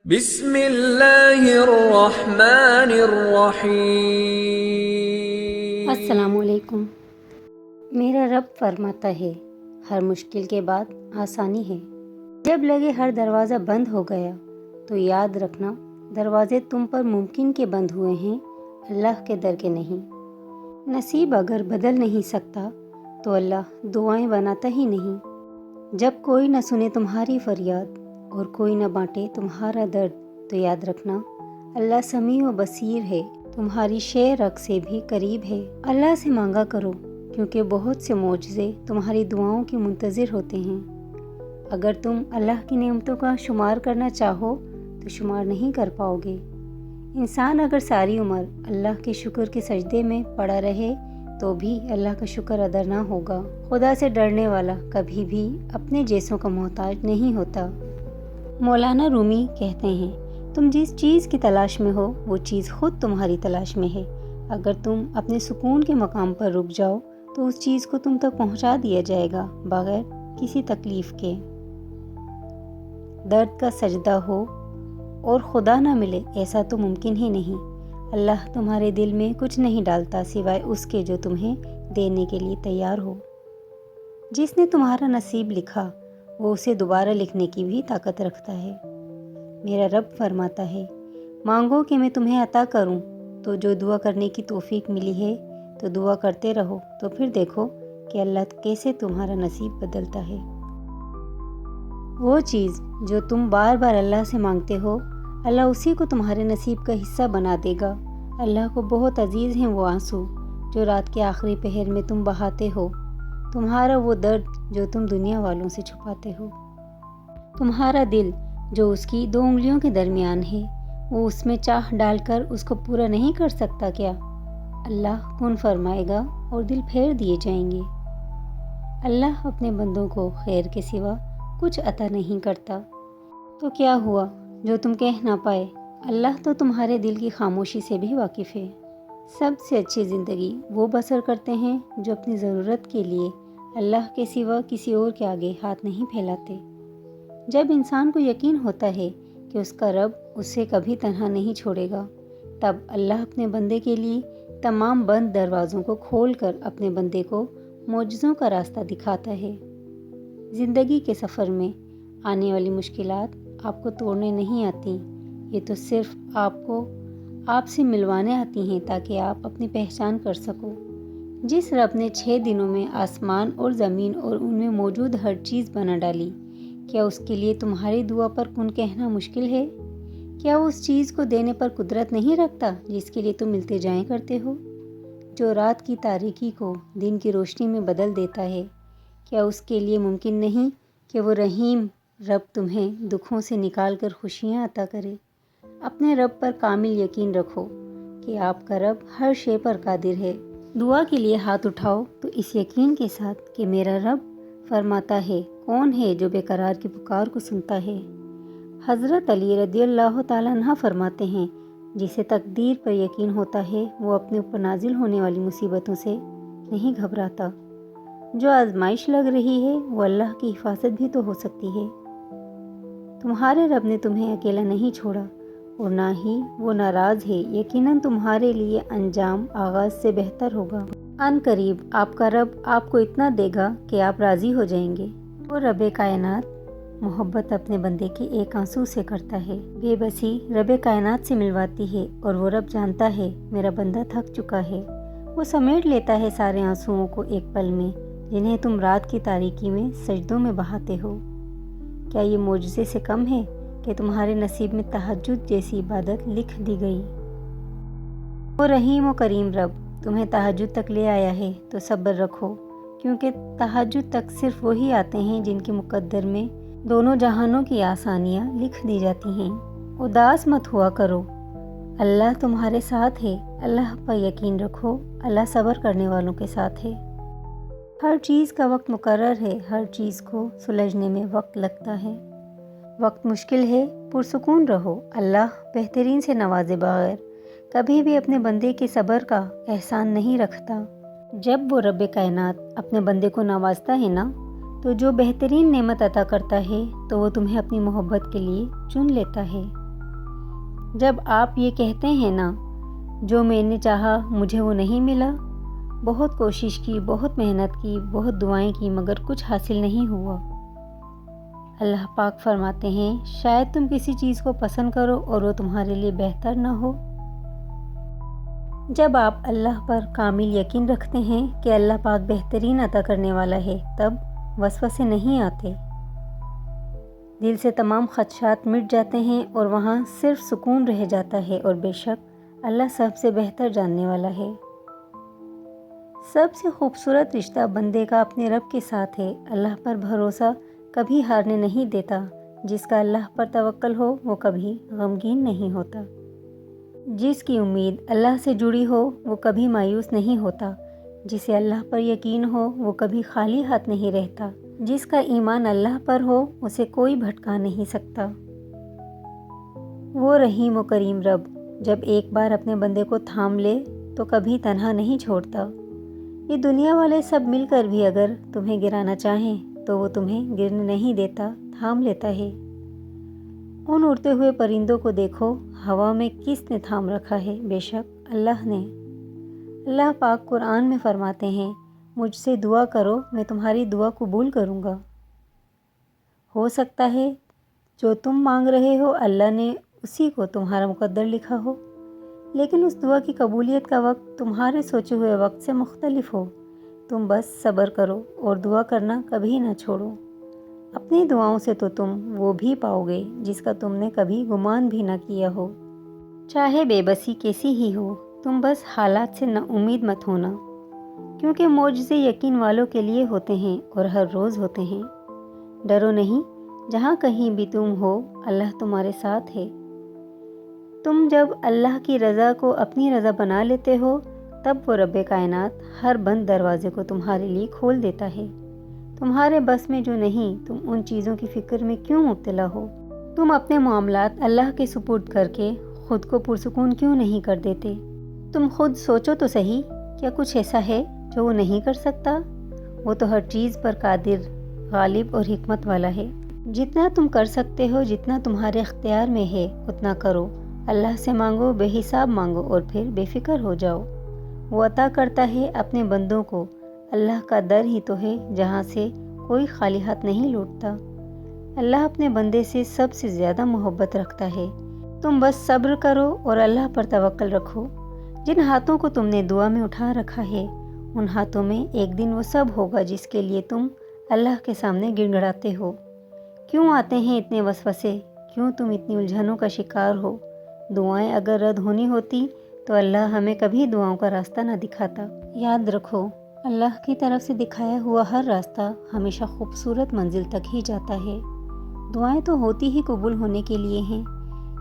بسم اللہ الرحمن الرحیم۔ السلام علیکم۔ میرا رب فرماتا ہے، ہر مشکل کے بعد آسانی ہے۔ جب لگے ہر دروازہ بند ہو گیا تو یاد رکھنا دروازے تم پر ممکن کے بند ہوئے ہیں، اللہ کے در کے نہیں۔ نصیب اگر بدل نہیں سکتا تو اللہ دعائیں بناتا ہی نہیں۔ جب کوئی نہ سنے تمہاری فریاد اور کوئی نہ بانٹے تمہارا درد تو یاد رکھنا اللہ سمیع و بصیر ہے، تمہاری شے رگ سے بھی قریب ہے۔ اللہ سے مانگا کرو کیونکہ بہت سے معجزے تمہاری دعاؤں کے منتظر ہوتے ہیں۔ اگر تم اللہ کی نعمتوں کا شمار کرنا چاہو تو شمار نہیں کر پاؤ گے۔ انسان اگر ساری عمر اللہ کے شکر کے سجدے میں پڑا رہے تو بھی اللہ کا شکر ادا نہ ہوگا۔ خدا سے ڈرنے والا کبھی بھی اپنے جیسوں کا محتاج نہیں ہوتا۔ مولانا رومی کہتے ہیں، تم جس چیز کی تلاش میں ہو وہ چیز خود تمہاری تلاش میں ہے۔ اگر تم اپنے سکون کے مقام پر رک جاؤ تو اس چیز کو تم تک پہنچا دیا جائے گا بغیر کسی تکلیف کے۔ درد کا سجدہ ہو اور خدا نہ ملے، ایسا تو ممکن ہی نہیں۔ اللہ تمہارے دل میں کچھ نہیں ڈالتا سوائے اس کے جو تمہیں دینے کے لیے تیار ہو۔ جس نے تمہارا نصیب لکھا وہ اسے دوبارہ لکھنے کی بھی طاقت رکھتا ہے۔ میرا رب فرماتا ہے، مانگو کہ میں تمہیں عطا کروں، تو جو دعا کرنے کی توفیق ملی ہے تو دعا کرتے رہو، تو پھر دیکھو کہ اللہ کیسے تمہارا نصیب بدلتا ہے۔ وہ چیز جو تم بار بار اللہ سے مانگتے ہو، اللہ اسی کو تمہارے نصیب کا حصہ بنا دے گا۔ اللہ کو بہت عزیز ہیں وہ آنسو جو رات کے آخری پہر میں تم بہاتے ہو، تمہارا وہ درد جو تم دنیا والوں سے چھپاتے ہو۔ تمہارا دل جو اس کی 2 انگلیوں کے درمیان ہے، وہ اس میں چاہ ڈال کر اس کو پورا نہیں کر سکتا کیا؟ اللہ کن فرمائے گا اور دل پھیر دیے جائیں گے۔ اللہ اپنے بندوں کو خیر کے سوا کچھ عطا نہیں کرتا۔ تو کیا ہوا جو تم کہہ نہ پائے؟ اللہ تو تمہارے دل کی خاموشی سے بھی واقف ہے۔ سب سے اچھی زندگی وہ بسر کرتے ہیں جو اپنی ضرورت کے لیے اللہ کے سوا کسی اور کے آگے ہاتھ نہیں پھیلاتے۔ جب انسان کو یقین ہوتا ہے کہ اس کا رب اسے کبھی تنہا نہیں چھوڑے گا، تب اللہ اپنے بندے کے لیے تمام بند دروازوں کو کھول کر اپنے بندے کو معجزوں کا راستہ دکھاتا ہے۔ زندگی کے سفر میں آنے والی مشکلات آپ کو توڑنے نہیں آتی، یہ تو صرف آپ سے ملوانے آتی ہیں تاکہ آپ اپنی پہچان کر سکو۔ جس رب نے 6 دنوں میں آسمان اور زمین اور ان میں موجود ہر چیز بنا ڈالی، کیا اس کے لیے تمہاری دعا پر کن کہنا مشکل ہے؟ کیا وہ اس چیز کو دینے پر قدرت نہیں رکھتا جس کے لیے تم التجائیں کرتے ہو؟ جو رات کی تاریکی کو دن کی روشنی میں بدل دیتا ہے، کیا اس کے لیے ممکن نہیں کہ وہ رحیم رب تمہیں دکھوں سے نکال کر خوشیاں عطا کرے؟ اپنے رب پر کامل یقین رکھو کہ آپ کا رب ہر شے پر قادر ہے۔ دعا کے لیے ہاتھ اٹھاؤ تو اس یقین کے ساتھ کہ میرا رب فرماتا ہے، کون ہے جو بے قرار کی پکار کو سنتا ہے۔ حضرت علی رضی اللہ تعالیٰ عنہ فرماتے ہیں، جسے تقدیر پر یقین ہوتا ہے وہ اپنے اوپر نازل ہونے والی مصیبتوں سے نہیں گھبراتا۔ جو آزمائش لگ رہی ہے وہ اللہ کی حفاظت بھی تو ہو سکتی ہے۔ تمہارے رب نے تمہیں اکیلا نہیں چھوڑا اور نہ ہی وہ ناراض ہے، یقیناً تمہارے لیے انجام آغاز سے بہتر ہوگا۔ ان قریب آپ کا رب آپ کو اتنا دے گا کہ آپ راضی ہو جائیں گے۔ وہ رب کائنات محبت اپنے بندے کے ایک آنسو سے کرتا ہے، بے بسی رب کائنات سے ملواتی ہے، اور وہ رب جانتا ہے میرا بندہ تھک چکا ہے۔ وہ سمیٹ لیتا ہے سارے آنسوؤں کو ایک پل میں جنہیں تم رات کی تاریکی میں سجدوں میں بہاتے ہو۔ کیا یہ معجزے سے کم ہے کہ تمہارے نصیب میں تہجد جیسی عبادت لکھ دی گئی؟ وہ رحیم و کریم رب تمہیں تہجد تک لے آیا ہے تو صبر رکھو، کیونکہ تہجد تک صرف وہی آتے ہیں جن کے مقدر میں دونوں جہانوں کی آسانیاں لکھ دی جاتی ہیں۔ اداس مت ہوا کرو، اللہ تمہارے ساتھ ہے۔ اللہ پر یقین رکھو، اللہ صبر کرنے والوں کے ساتھ ہے۔ ہر چیز کا وقت مقرر ہے، ہر چیز کو سلجھنے میں وقت لگتا ہے۔ وقت مشکل ہے، پرسکون رہو، اللہ بہترین سے نوازے بغیر کبھی بھی اپنے بندے کے صبر کا احسان نہیں رکھتا۔ جب وہ رب کائنات اپنے بندے کو نوازتا ہے نا، تو جو بہترین نعمت عطا کرتا ہے تو وہ تمہیں اپنی محبت کے لیے چن لیتا ہے۔ جب آپ یہ کہتے ہیں نا، جو میں نے چاہا مجھے وہ نہیں ملا، بہت کوشش کی، بہت محنت کی، بہت دعائیں کی، مگر کچھ حاصل نہیں ہوا۔ اللہ پاک فرماتے ہیں، شاید تم کسی چیز کو پسند کرو اور وہ تمہارے لیے بہتر نہ ہو۔ جب آپ اللہ پر کامل یقین رکھتے ہیں کہ اللہ پاک بہترین عطا کرنے والا ہے، تب وسوسے نہیں آتے۔ دل سے تمام خدشات مٹ جاتے ہیں اور وہاں صرف سکون رہ جاتا ہے، اور بے شک اللہ سب سے بہتر جاننے والا ہے۔ سب سے خوبصورت رشتہ بندے کا اپنے رب کے ساتھ ہے۔ اللہ پر بھروسہ کبھی ہارنے نہیں دیتا۔ جس کا اللہ پر توکل ہو وہ کبھی غمگین نہیں ہوتا۔ جس کی امید اللہ سے جڑی ہو وہ کبھی مایوس نہیں ہوتا۔ جسے اللہ پر یقین ہو وہ کبھی خالی ہاتھ نہیں رہتا۔ جس کا ایمان اللہ پر ہو اسے کوئی بھٹکا نہیں سکتا۔ وہ رحیم و کریم رب جب ایک بار اپنے بندے کو تھام لے تو کبھی تنہا نہیں چھوڑتا۔ یہ دنیا والے سب مل کر بھی اگر تمہیں گرانا چاہیں تو وہ تمہیں گرنے نہیں دیتا، تھام لیتا ہے۔ ان اڑتے ہوئے پرندوں کو دیکھو، ہوا میں کس نے تھام رکھا ہے؟ بے شک اللہ نے۔ اللہ پاک قرآن میں فرماتے ہیں، مجھ سے دعا کرو میں تمہاری دعا قبول کروں گا۔ ہو سکتا ہے جو تم مانگ رہے ہو اللہ نے اسی کو تمہارا مقدر لکھا ہو، لیکن اس دعا کی قبولیت کا وقت تمہارے سوچے ہوئے وقت سے مختلف ہو۔ تم بس صبر کرو اور دعا کرنا کبھی نہ چھوڑو۔ اپنی دعاؤں سے تو تم وہ بھی پاؤ گے جس کا تم نے کبھی گمان بھی نہ کیا ہو۔ چاہے بے بسی کیسی ہی ہو، تم بس حالات سے نا امید مت ہونا، کیونکہ معجزے یقین والوں کے لیے ہوتے ہیں اور ہر روز ہوتے ہیں۔ ڈرو نہیں، جہاں کہیں بھی تم ہو اللہ تمہارے ساتھ ہے۔ تم جب اللہ کی رضا کو اپنی رضا بنا لیتے ہو تب وہ رب کائنات ہر بند دروازے کو تمہارے لیے کھول دیتا ہے۔ تمہارے بس میں جو نہیں تم ان چیزوں کی فکر میں کیوں مبتلا ہو؟ تم اپنے معاملات اللہ کے سپرد کر کے خود کو پرسکون کیوں نہیں کر دیتے؟ تم خود سوچو تو صحیح، کیا کچھ ایسا ہے جو وہ نہیں کر سکتا؟ وہ تو ہر چیز پر قادر، غالب اور حکمت والا ہے۔ جتنا تم کر سکتے ہو، جتنا تمہارے اختیار میں ہے اتنا کرو۔ اللہ سے مانگو، بے حساب مانگو اور پھر بے فکر ہو جاؤ۔ وہ عطا کرتا ہے اپنے بندوں کو۔ اللہ کا در ہی تو ہے جہاں سے کوئی خالی ہاتھ نہیں لوٹتا۔ اللہ اپنے بندے سے سب سے زیادہ محبت رکھتا ہے۔ تم بس صبر کرو اور اللہ پر توکل رکھو۔ جن ہاتھوں کو تم نے دعا میں اٹھا رکھا ہے ان ہاتھوں میں ایک دن وہ سب ہوگا جس کے لیے تم اللہ کے سامنے گڑگڑاتے ہو۔ کیوں آتے ہیں اتنے وسوسے؟ کیوں تم اتنی الجھنوں کا شکار ہو؟ دعائیں اگر رد ہونی ہوتی تو اللہ ہمیں کبھی دعاؤں کا راستہ نہ دکھاتا۔ یاد رکھو، اللہ کی طرف سے دکھایا ہوا ہر راستہ ہمیشہ خوبصورت منزل تک ہی جاتا ہے۔ دعائیں تو ہوتی ہی قبول ہونے کے لیے ہیں۔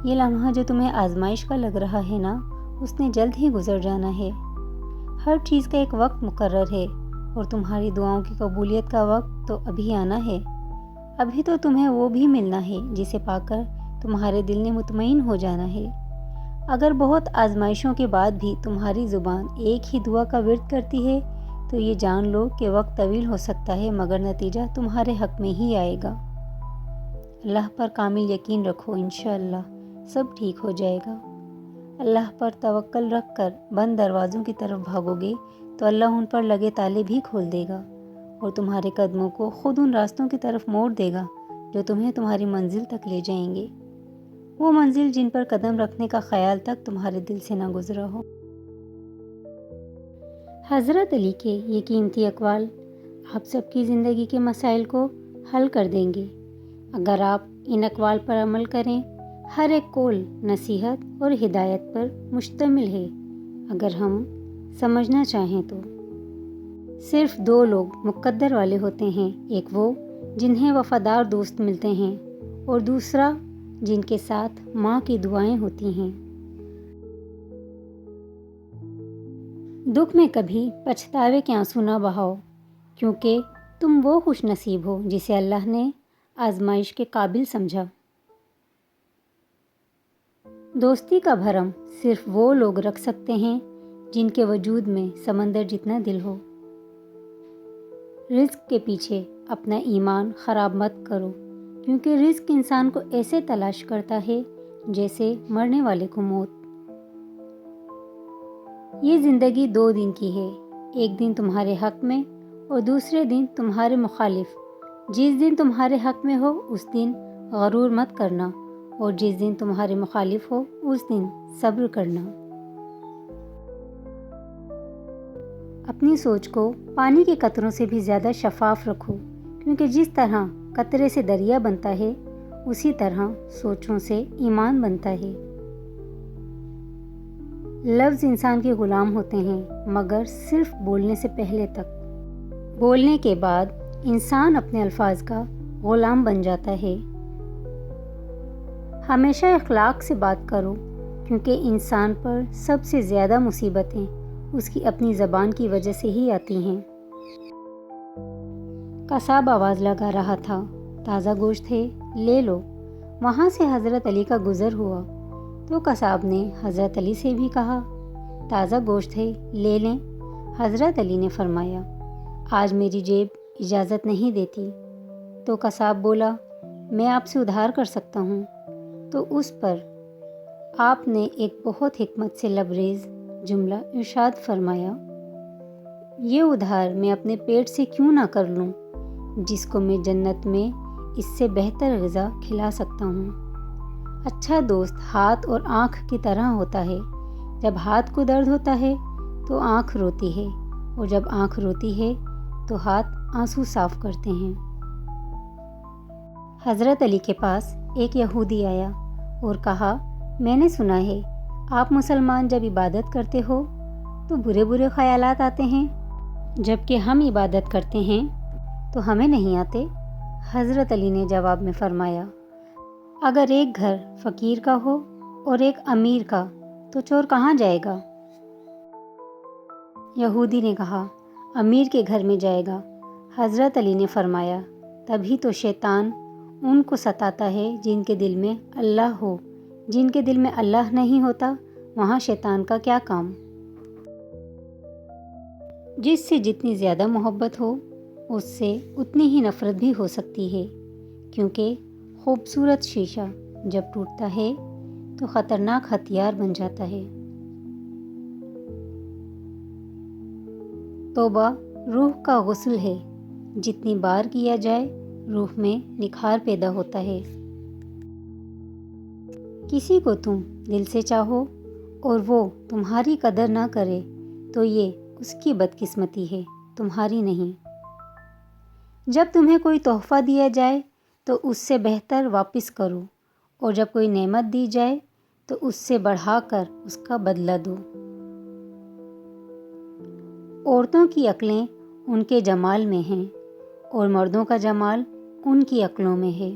یہ لمحہ جو تمہیں آزمائش کا لگ رہا ہے نا، اس نے جلد ہی گزر جانا ہے۔ ہر چیز کا ایک وقت مقرر ہے اور تمہاری دعاؤں کی قبولیت کا وقت تو ابھی آنا ہے۔ ابھی تو تمہیں وہ بھی ملنا ہے جسے پا کر تمہارے دل نے مطمئن ہو جانا ہے۔ اگر بہت آزمائشوں کے بعد بھی تمہاری زبان ایک ہی دعا کا ورد کرتی ہے تو یہ جان لو کہ وقت طویل ہو سکتا ہے مگر نتیجہ تمہارے حق میں ہی آئے گا۔ اللہ پر کامل یقین رکھو، انشاءاللہ سب ٹھیک ہو جائے گا۔ اللہ پر توکل رکھ کر بند دروازوں کی طرف بھاگو گے تو اللہ ان پر لگے تالے بھی کھول دے گا اور تمہارے قدموں کو خود ان راستوں کی طرف موڑ دے گا جو تمہیں تمہاری منزل تک لے جائیں گے۔ وہ منزل جن پر قدم رکھنے کا خیال تک تمہارے دل سے نہ گزرا ہو۔ حضرت علی کے یہ قیمتی اقوال آپ سب کی زندگی کے مسائل کو حل کر دیں گے اگر آپ ان اقوال پر عمل کریں۔ ہر ایک قول نصیحت اور ہدایت پر مشتمل ہے اگر ہم سمجھنا چاہیں تو۔ صرف دو لوگ مقدر والے ہوتے ہیں، ایک وہ جنہیں وفادار دوست ملتے ہیں اور دوسرا جن کے ساتھ ماں کی دعائیں ہوتی ہیں۔ دکھ میں کبھی پچھتاوے کے آنسو نہ بہاؤ، کیونکہ تم وہ خوش نصیب ہو جسے اللہ نے آزمائش کے قابل سمجھا۔ دوستی کا بھرم صرف وہ لوگ رکھ سکتے ہیں جن کے وجود میں سمندر جتنا دل ہو۔ رزق کے پیچھے اپنا ایمان خراب مت کرو، کیونکہ رزق انسان کو ایسے تلاش کرتا ہے جیسے مرنے والے کو موت۔ یہ زندگی 2 دن کی ہے، ایک دن تمہارے حق میں اور دوسرے دن تمہارے مخالف۔ جس دن تمہارے حق میں ہو اس دن غرور مت کرنا، اور جس دن تمہارے مخالف ہو اس دن صبر کرنا۔ اپنی سوچ کو پانی کے قطروں سے بھی زیادہ شفاف رکھو، کیونکہ جس طرح قطرے سے دریا بنتا ہے اسی طرح سوچوں سے ایمان بنتا ہے۔ لفظ انسان کے غلام ہوتے ہیں مگر صرف بولنے سے پہلے تک۔ بولنے کے بعد انسان اپنے الفاظ کا غلام بن جاتا ہے۔ ہمیشہ اخلاق سے بات کرو، کیونکہ انسان پر سب سے زیادہ مصیبتیں اس کی اپنی زبان کی وجہ سے ہی آتی ہیں۔ قصاب آواز لگا رہا تھا، تازہ گوشت ہے، لے لو۔ وہاں سے حضرت علی کا گزر ہوا تو قصاب نے حضرت علی سے بھی کہا، تازہ گوشت ہے، لے لیں۔ حضرت علی نے فرمایا، آج میری جیب اجازت نہیں دیتی۔ تو قصاب بولا، میں آپ سے ادھار کر سکتا ہوں۔ تو اس پر آپ نے ایک بہت حکمت سے لبریز جملہ ارشاد فرمایا، یہ ادھار میں اپنے پیٹ سے کیوں نہ کر لوں، جس کو میں جنت میں اس سے بہتر غذا کھلا سکتا ہوں۔ اچھا دوست ہاتھ اور آنکھ کی طرح ہوتا ہے، جب ہاتھ کو درد ہوتا ہے تو آنکھ روتی ہے، اور جب آنکھ روتی ہے تو ہاتھ آنسو صاف کرتے ہیں۔ حضرت علی کے پاس ایک یہودی آیا اور کہا، میں نے سنا ہے آپ مسلمان جب عبادت کرتے ہو تو برے برے خیالات آتے ہیں، جبکہ ہم عبادت کرتے ہیں تو ہمیں نہیں آتے۔ حضرت علی نے جواب میں فرمایا، اگر ایک گھر فقیر کا ہو اور ایک امیر کا تو چور کہاں جائے گا؟ یہودی نے کہا، امیر کے گھر میں جائے گا۔ حضرت علی نے فرمایا، تبھی تو شیطان ان کو ستاتا ہے جن کے دل میں اللہ ہو، جن کے دل میں اللہ نہیں ہوتا وہاں شیطان کا کیا کام۔ جس سے جتنی زیادہ محبت ہو اس سے اتنی ہی نفرت بھی ہو سکتی ہے، کیونکہ خوبصورت شیشہ جب ٹوٹتا ہے تو خطرناک ہتھیار بن جاتا ہے۔ توبہ روح کا غسل ہے، جتنی بار کیا جائے روح میں نکھار پیدا ہوتا ہے۔ کسی کو تم دل سے چاہو اور وہ تمہاری قدر نہ کرے تو یہ اس کی بدقسمتی ہے، تمہاری نہیں۔ جب تمہیں کوئی تحفہ دیا جائے تو اس سے بہتر واپس کرو، اور جب کوئی نعمت دی جائے تو اس سے بڑھا کر اس کا بدلہ دو۔ عورتوں کی عقلیں ان کے جمال میں ہیں اور مردوں کا جمال ان کی عقلوں میں ہے۔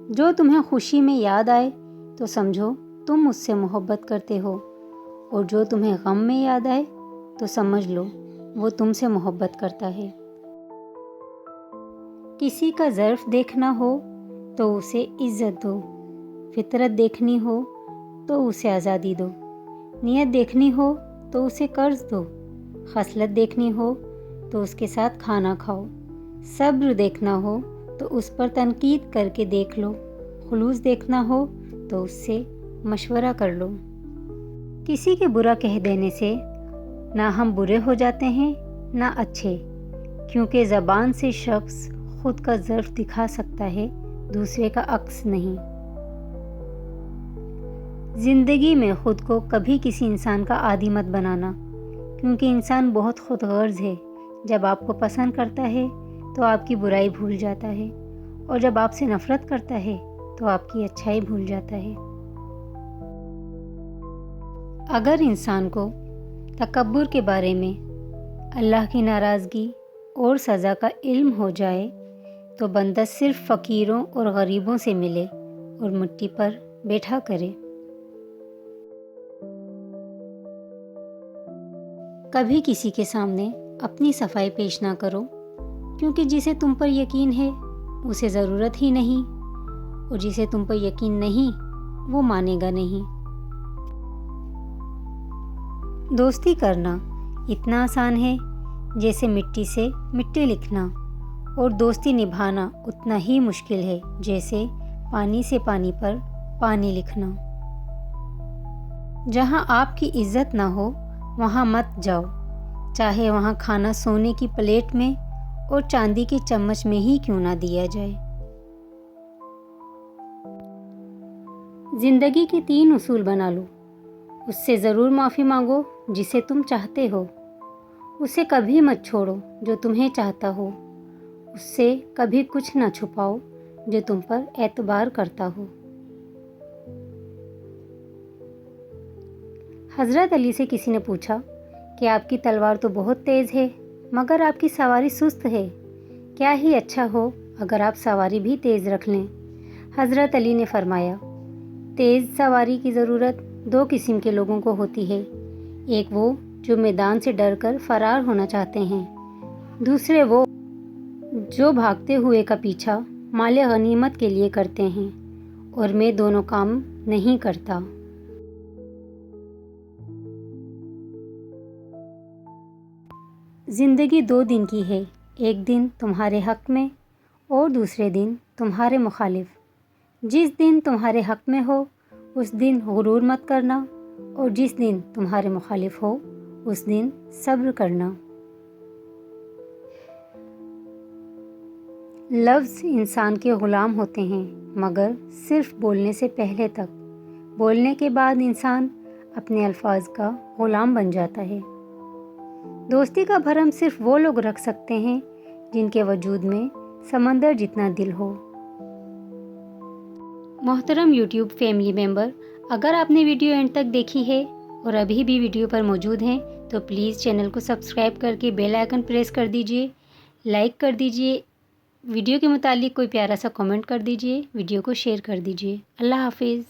جو تمہیں خوشی میں یاد آئے تو سمجھو تم اس سے محبت کرتے ہو، اور جو تمہیں غم میں یاد آئے تو سمجھ لو وہ تم سے محبت کرتا ہے۔ کسی کا ظرف دیکھنا ہو تو اسے عزت دو، فطرت دیکھنی ہو تو اسے آزادی دو، نیت دیکھنی ہو تو اسے قرض دو، خصلت دیکھنی ہو تو اس کے ساتھ کھانا کھاؤ، صبر دیکھنا ہو تو اس پر تنقید کر کے دیکھ لو، خلوص دیکھنا ہو تو اس سے مشورہ کر لو۔ کسی کے برا کہہ دینے سے نہ ہم برے ہو جاتے ہیں نہ اچھے، کیونکہ زبان سے شخص خود کا ظرف دکھا سکتا ہے، دوسرے کا عکس نہیں۔ زندگی میں خود کو کبھی کسی انسان کا عادی مت بنانا، کیونکہ انسان بہت خود غرض ہے۔ جب آپ کو پسند کرتا ہے تو آپ کی برائی بھول جاتا ہے، اور جب آپ سے نفرت کرتا ہے تو آپ کی اچھائی بھول جاتا ہے۔ اگر انسان کو تکبر کے بارے میں اللہ کی ناراضگی اور سزا کا علم ہو جائے تو بندہ صرف فقیروں اور غریبوں سے ملے اور مٹی پر بیٹھا کرے۔ کبھی کسی کے سامنے اپنی صفائی پیش نہ کرو، کیونکہ جسے تم پر یقین ہے اسے ضرورت ہی نہیں، اور جسے تم پر یقین نہیں وہ مانے گا نہیں۔ دوستی کرنا اتنا آسان ہے جیسے مٹی سے مٹی لکھنا، اور دوستی نبھانا اتنا ہی مشکل ہے جیسے پانی سے پانی پر پانی لکھنا۔ جہاں آپ کی عزت نہ ہو وہاں مت جاؤ، چاہے وہاں کھانا سونے کی پلیٹ میں اور چاندی کے چمچ میں ہی کیوں نہ دیا جائے۔ زندگی کے 3 اصول بنا لو۔ اس سے ضرور معافی مانگو جسے تم چاہتے ہو، اسے کبھی مت چھوڑو جو تمہیں چاہتا ہو، اس سے کبھی کچھ نہ چھپاؤ جو تم پر اعتبار کرتا ہو۔ حضرت علی سے کسی نے پوچھا کہ آپ کی تلوار تو بہت تیز ہے مگر آپ کی سواری سست ہے، کیا ہی اچھا ہو اگر آپ سواری بھی تیز رکھ لیں۔ حضرت علی نے فرمایا، تیز سواری کی ضرورت 2 قسم کے لوگوں کو ہوتی ہے، ایک وہ جو میدان سے ڈر کر فرار ہونا چاہتے ہیں، دوسرے وہ جو بھاگتے ہوئے کا پیچھا مال غنیمت کے لیے کرتے ہیں، اور میں دونوں کام نہیں کرتا۔ زندگی 2 دن کی ہے، ایک دن تمہارے حق میں اور دوسرے دن تمہارے مخالف۔ جس دن تمہارے حق میں ہو اس دن غرور مت کرنا، اور جس دن تمہارے مخالف ہو اس دن صبر کرنا۔ لفظ انسان کے غلام ہوتے ہیں مگر صرف بولنے سے پہلے تک، بولنے کے بعد انسان اپنے الفاظ کا غلام بن جاتا ہے۔ دوستی کا بھرم صرف وہ لوگ رکھ سکتے ہیں جن کے وجود میں سمندر جتنا دل ہو۔ محترم یوٹیوب فیملی ممبر، اگر آپ نے ویڈیو اینڈ تک دیکھی ہے اور ابھی بھی ویڈیو پر موجود ہیں تو پلیز چینل کو سبسکرائب کر کے بیل آئیکن پریس کر دیجئے، لائک کر دیجئے، ویڈیو کے متعلق کوئی پیارا سا کمنٹ کر دیجئے، ویڈیو کو شیئر کر دیجئے۔ اللہ حافظ۔